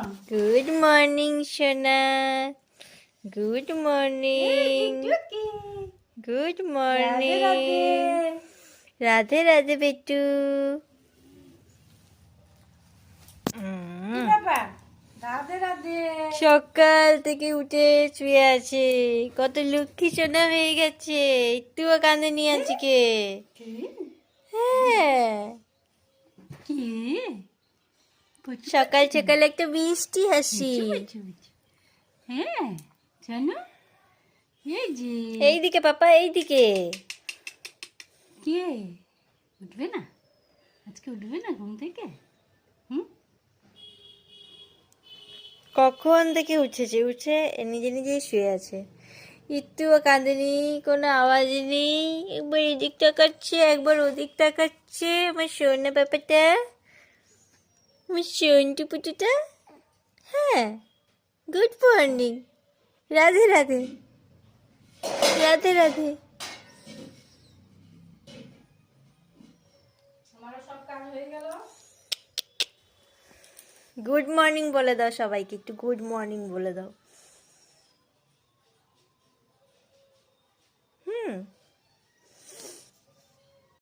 Good morning সোনা, good morning, good morning. Radhe Radhe বেটু। রাধে রাধে। সকাল থেকে উঠে শুয়ে আছে, কত লক্ষ্মী সোনা হয়ে গেছে, একটুও কাঁদে নি আজকে। হ্যাঁ, সকাল সকাল একটা মিষ্টি হাসি। হ্যাঁ জানো, এই যে এইদিকে পাপা, এইদিকে। কে উঠবে না আজকে, উঠবে না ঘুম থেকে? কখন থেকে উঠেছে, উঠে নিজে নিজেই শুয়ে আছে, একটুও কাঁদেনি, কোনো আওয়াজ নেই। একবার এদিক তাকাচ্ছে, একবার ওদিক তাকাচ্ছে। আমার সোনা ব্যাপারটা, আমার সোনটু পুটুটা। হ্যাঁ, গুড মর্নিং, রাধে রাধে, রাধে রাধে। আমারও সব কাজ হয়ে গেল। গুড মর্নিং বলে দাও সবাইকে, একটু গুড মর্নিং বলে দাও।